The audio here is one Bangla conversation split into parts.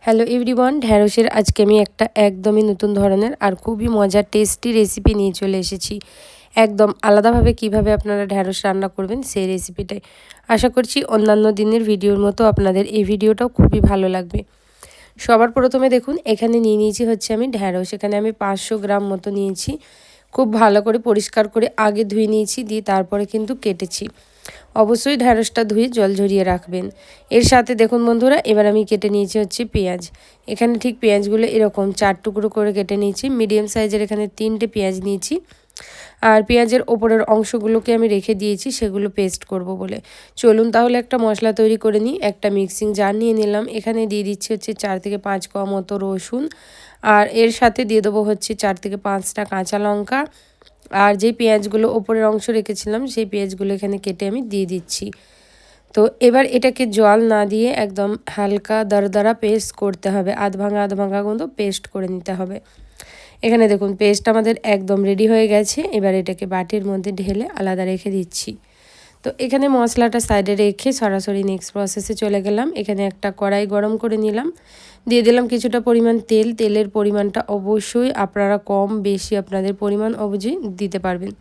হ্যালো এভরিওয়ান, ঢ্যাঁড়সের আজকে আমি একটা একদমই নতুন ধরনের আর খুবই মজার টেস্টি রেসিপি নিয়ে চলে এসেছি। একদম আলাদাভাবে কিভাবে আপনারা ঢ্যাঁড়স রান্না করবেন সেই রেসিপিটাই। আশা করছি অন্যান্য দিনের ভিডিওর মতো আপনাদের এই ভিডিওটাও খুবই ভালো লাগবে। সবার প্রথমে দেখুন এখানে নিয়ে নিয়েছি হচ্ছে আমি ঢ্যাঁড়স। এখানে আমি 500 গ্রাম মতো নিয়েছি। খুব ভালো করে পরিষ্কার করে আগে ধুয়ে নিয়েছি, দিয়ে তারপরে কিন্তু কেটেছি। অবশ্যই ঢ্যাঁড়সটা ধুয়ে জল ঝরিয়ে রাখবেন। এর সাথে দেখুন বন্ধুরা, এবার আমি কেটে নিয়েছি হচ্ছে পেঁয়াজ। এখানে ঠিক পেঁয়াজগুলো এরকম 4 টুকরো করে কেটে নিয়েছি। মিডিয়াম সাইজের এখানে 3টে পেঁয়াজ নিয়েছি। আর পেঁয়াজের ওপরের অংশগুলোকে আমি রেখে দিয়েছি সেগুলো পেস্ট করব বলে। চলুন তাহলে একটা মশলা তৈরি করে নিই। একটা মিক্সিং জার নিয়ে নিলাম। এখানে দিয়ে দিচ্ছি হচ্ছে 4 থেকে 5 কোয়া মতো রসুন। আর এর সাথে দিয়ে দেবো হচ্ছে 4 থেকে 5টা কাঁচা লঙ্কা। আর যেই পেঁয়াজগুলো ওপরের অংশ রেখেছিলাম সেই পেঁয়াজগুলো এখানে কেটে আমি দিয়ে দিচ্ছি। তো এবার এটাকে জল না দিয়ে একদম হালকা দরদরা পেস্ট করতে হবে। আধ ভাঙা কিন্তু পেস্ট করে নিতে হবে। এখানে দেখুন পেস্ট আমাদের একদম রেডি হয়ে গেছে। এবার এটাকে বাটির মধ্যে ঢেলে আলাদা রেখে দিচ্ছি। তো এখানে মশলাটা সাইডে রেখে সরাসরি নেক্সট প্রসেসে চলে গেলাম। এখানে একটা কড়াই গরম করে নিলাম, দিয়ে দিলাম কিছুটা পরিমাণ তেল। তেলের পরিমাণটা অবশ্যই আপনারা কম বেশি আপনাদের পরিমাণ অবশ্যই দিতে পারবেন।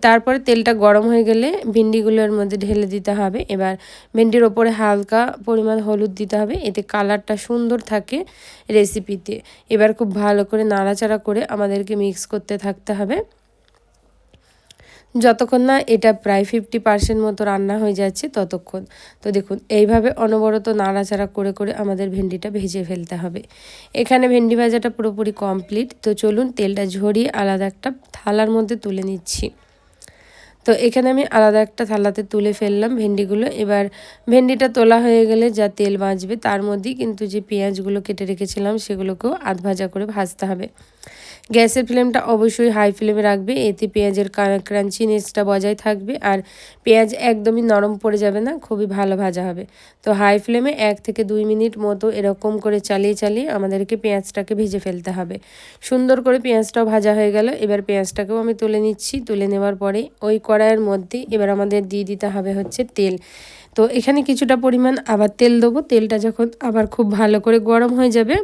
তারপরে তেলটা গরম হয়ে গেলে ভিন্ডিগুলোর মধ্যে ঢেলে দিতে হবে। এবার ভিন্ডির ওপরে হালকা পরিমাণ হলুদ দিতে হবে, এতে কালারটা সুন্দর থাকে রেসিপিতে। এবার খুব ভালো করে নাড়াচাড়া করে আমাদেরকে মিক্স করতে থাকতে হবে যতক্ষণ না এটা প্রায় 50% মতো রান্না হয়ে যাচ্ছে ততক্ষণ। তো দেখুন এইভাবে অনবরত নাড়াচাড়া করে করে আমাদের ভেন্ডিটা ভেজে ফেলতে হবে। এখানে ভেন্ডি ভাজাটা পুরোপুরি কমপ্লিট। তো চলুন তেলটা ঝরিয়ে আলাদা একটা থালার মধ্যে তুলে নিচ্ছি। তো এখানে আমি আলাদা একটা থালাতে তুলে ফেললাম ভেন্ডিগুলো। এবার ভেন্ডিটা তোলা হয়ে গেলে যা তেল বাঁচবে তার মধ্যেই কিন্তু যে পেঁয়াজগুলো কেটে রেখেছিলাম সেগুলোকেও আধ ভাজা করে ভাজতে হবে। গ্যাসের ফ্লেমটা অবশ্যই হাই ফ্লেমে রাখবে, এতে পেঁয়াজের ক্রাঞ্চিনেসটা বজায় থাকবে আর পেঁয়াজ একদমই নরম পড়ে যাবে না, খুবই ভালো ভাজা হবে। তো হাই ফ্লেমে 1 থেকে 2 মিনিট মতো এরকম করে চালিয়ে চালিয়ে আমাদেরকে পেঁয়াজটাকে ভেজে ফেলতে হবে। সুন্দর করে পেঁয়াজটাও ভাজা হয়ে গেল। এবার পেঁয়াজটাকেও আমি তুলে নিচ্ছি। তুলে নেওয়ার পরে ওই কড়াইয়ের মধ্যে এবার আমাদের দিয়ে দিতে হবে হচ্ছে তেল। তো এখানে কিছুটা পরিমাণ আবার তেল দেবো। তেলটা যখন আবার খুব ভালো করে গরম হয়ে যাবে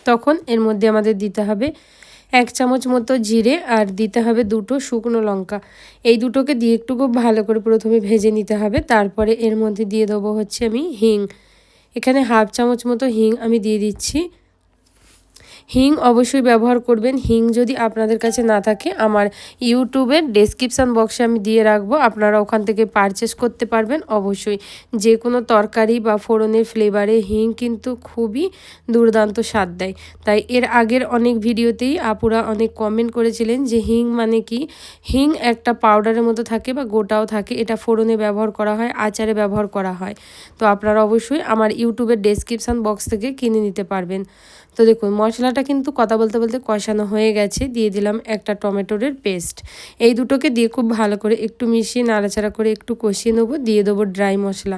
তখন এর মধ্যে আমাদের দিতে হবে 1 চামচ মতো জিরে আর দিতে হবে 2টো শুকনো লঙ্কা। এই দুটোকে দিয়ে একটু খুব ভালো করে প্রথমে ভেজে নিতে হবে। তারপরে এর মধ্যে দিয়ে দেবো হচ্ছে আমি হিং। এখানে 1/2 চামচ মতো হিং আমি দিয়ে দিচ্ছি। হিং অবশ্যই ব্যবহার করবেন। হিং যদি আপনাদের কাছে না থাকে আমার ইউটিউবের ডেসক্রিপশান বক্সে আমি দিয়ে রাখবো, আপনারা ওখান থেকে পারচেস করতে পারবেন। অবশ্যই যে কোনো তরকারি বা ফোড়নের ফ্লেভারে হিং কিন্তু খুবই দুর্দান্ত স্বাদ দেয়। তাই এর আগের অনেক ভিডিওতেই আপুরা অনেক কমেন্ট করেছিলেন যে হিং মানে কি। হিং একটা পাউডারের মতো থাকে বা গোটাও থাকে, এটা ফোড়নে ব্যবহার করা হয়, আচারে ব্যবহার করা হয়। তো আপনারা অবশ্যই আমার ইউটিউবের ডেসক্রিপশান বক্স থেকে কিনে নিতে পারবেন। তো দেখুন মশলাটা কিন্তু কথা বলতে বলতে কষানো হয়ে গেছে। দিয়ে দিলাম একটা টমেটোর পেস্ট। এই দুটোকে দিয়ে খুব ভালো করে একটু মিশিয়ে নাড়াচাড়া করে একটু কষিয়ে নেবো। দিয়ে দেবো ড্রাই মশলা।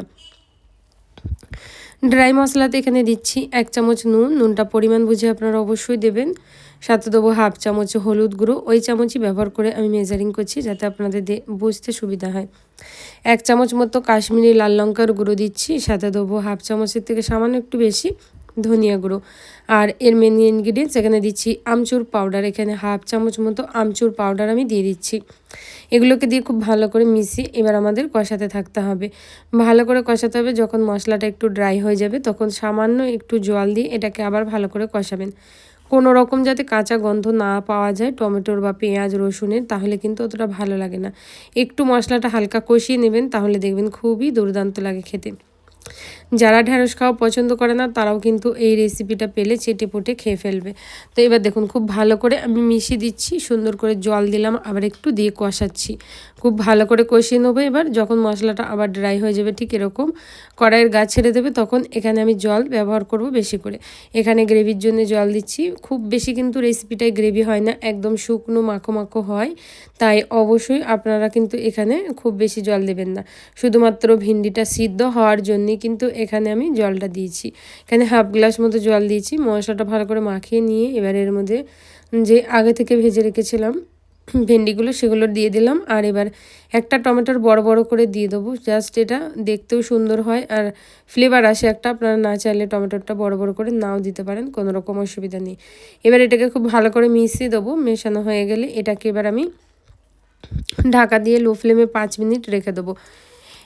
ড্রাই মশলাতে এখানে দিচ্ছি 1 চামচ নুন। নুনটা পরিমাণ বুঝে আপনারা অবশ্যই দেবেন। সাথে দেবো 1/2 চামচ হলুদ গুঁড়ো। ওই চামচই ব্যবহার করে আমি মেজারিং করছি যাতে আপনাদের বুঝতে সুবিধা হয়। 1 চামচ মতো কাশ্মীরি লাল লঙ্কার গুঁড়ো দিচ্ছি। সাথে দেবো 1/2 চামচের থেকে সামান্য একটু বেশি ধনিয়া গুঁড়ো। আর এর মেন ইনগ্রিডিয়েন্টস এখানে দিচ্ছি আমচুর পাউডার। এখানে 1/2 চামচ মতো আমচুর পাউডার আমি দিয়ে দিচ্ছি। এগুলোকে দিয়ে খুব ভালো করে মিশিয়ে এবার আমাদের কষাতে থাকতে হবে। ভালো করে কষাতে হবে। যখন মশলাটা একটু ড্রাই হয়ে যাবে তখন সামান্য একটু জল দিয়ে এটাকে আবার ভালো করে কষাবেন। কোনো রকম যাতে কাঁচা গন্ধ না পাওয়া যায় টমেটোর বা পেঁয়াজ রসুনের, তাহলে কিন্তু অতটা ভালো লাগে না। একটু মশলাটা হালকা কষিয়ে নেবেন, তাহলে দেখবেন খুবই দুর্দান্ত লাগে খেতে। যারা ঢ্যাঁড়স খাওয়া পছন্দ করে না তারাও কিন্তু এই রেসিপিটা পেলে চেটেপুটে খেয়ে ফেলবে। তো এবার দেখুন খুব ভালো করে আমি মিশিয়ে দিচ্ছি, সুন্দর করে জল দিলাম, আবার একটু দিয়ে কষাচ্ছি। খুব ভালো করে কষিয়ে নেবো। এবার যখন মশলাটা আবার ড্রাই হয়ে যাবে ঠিক এরকম কড়াইয়ের গা ছেড়ে দেবে তখন এখানে আমি জল ব্যবহার করব বেশি করে। এখানে গ্রেভির জন্য জল দিচ্ছি। খুব বেশি কিন্তু রেসিপিটাই গ্রেভি হয় না, একদম শুকনো মাখো মাখো হয়। তাই অবশ্যই আপনারা কিন্তু এখানে খুব বেশি জল দেবেন না। শুধুমাত্র ভিন্ডিটা সিদ্ধ হওয়ার জন্যই কিন্তু এখানে আমি জলটা দিয়েছি। এখানে 1/2 গ্লাস মতো জল দিয়েছি। মশলাটা ভালো করে মাখিয়ে নিয়ে এবার এর মধ্যে যে আগে থেকে ভেজে রেখেছিলাম ভেন্ডিগুলো সেগুলো দিয়ে দিলাম। আর এবার একটা টমেটোর বড় বড় করে দিয়ে দেবো, জাস্ট এটা দেখতেও সুন্দর হয় আর ফ্লেভার আসে একটা। আপনারা না চাইলে টমেটোটা বড় বড় করে নাও দিতে পারেন, কোনো রকম অসুবিধা নেই। এবার এটাকে খুব ভালো করে মিশিয়ে দেবো। মেশানো হয়ে গেলে এটাকে এবার আমি ঢাকা দিয়ে লো ফ্লেমে 5 মিনিট রেখে দেবো।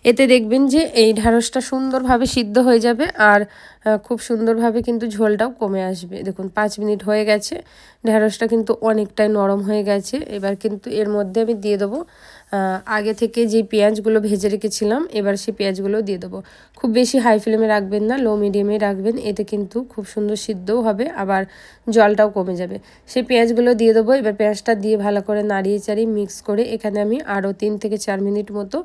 এতে দেখবেন যে এই ঢ্যাঁড়সটা সুন্দরভাবে সিদ্ধ হয়ে যাবে আর খুব সুন্দরভাবে কিন্তু ঝোলটাও কমে আসবে। দেখুন 5 মিনিট হয়ে গেছে, ঢ্যাঁড়সটা কিন্তু অনেকটাই নরম হয়ে গেছে। এবার কিন্তু এর মধ্যে আমি দিয়ে দেবো আগে থেকে যে পেঁয়াজগুলো ভেজে রেখেছিলাম, এবার সেই পেঁয়াজগুলো দিয়ে দেবো। খুব বেশি হাই ফ্লেমে রাখবেন না, লো মিডিয়ামে রাখবেন, এতে কিন্তু খুব সুন্দর সিদ্ধও হবে আবার জলটাও কমে যাবে। সেই পেঁয়াজগুলো দিয়ে দেবো। এবার পেঁয়াজটা দিয়ে ভালো করে নাড়িয়ে চাড়িয়ে মিক্স করে এখানে আমি আরও 3 থেকে 4 মিনিট মতো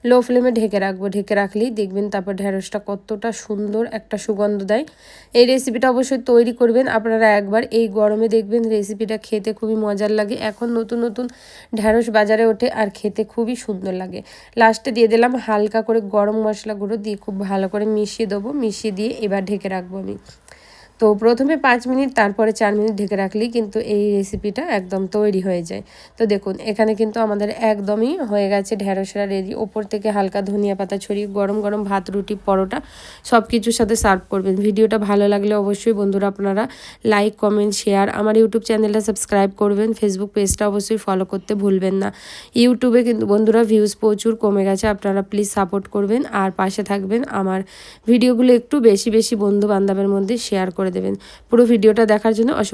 লো ফ্লেমে ঢেকে রাখবো। ঢেকে রাখলেই দেখবেন তারপর ঢ্যাঁড়সটা কতটা সুন্দর একটা সুগন্ধ দেয়। এই রেসিপিটা অবশ্যই তৈরি করবেন আপনারা একবার, এই গরমে দেখবেন রেসিপিটা খেতে খুবই মজার লাগে। এখন নতুন নতুন ঢ্যাঁড়স বাজারে ওঠে আর খেতে খুবই সুন্দর লাগে। লাস্টে দিয়ে দিলাম হালকা করে গরম মশলা গুঁড়ো, দিয়ে খুব ভালো করে মিশিয়ে দেবো। মিশিয়ে দিয়ে এবার ঢেকে রাখবো আমি। তো প্রথমে 5 মিনিট, তারপরে 4 মিনিট ঢেকে রাখলেই কিন্তু এই রেসিপিটা একদম তৈরি হয়ে যায়। তো দেখুন এখানে কিন্তু আমাদের একদমই হয়ে গেছে ঢ্যাঁড়সরা রেডি। ওপর থেকে হালকা ধনিয়া পাতা ছড়িয়ে গরম গরম ভাত, রুটি, পরোটা সব কিছুর সাথে সার্ভ করবেন। ভিডিওটা ভালো লাগলে অবশ্যই বন্ধুরা আপনারা লাইক, কমেন্ট, শেয়ার, আমার ইউটিউব চ্যানেলটা সাবস্ক্রাইব করবেন। ফেসবুক পেজটা অবশ্যই ফলো করতে ভুলবেন না। ইউটিউবে কিন্তু বন্ধুরা ভিউজ প্রচুর কমে গেছে, আপনারা প্লিজ সাপোর্ট করবেন আর পাশে থাকবেন। আমার ভিডিওগুলো একটু বেশি বেশি বন্ধু বান্ধবের মধ্যে শেয়ার করে দেবেন। পুরো ভিডিওটা দেখার জন্য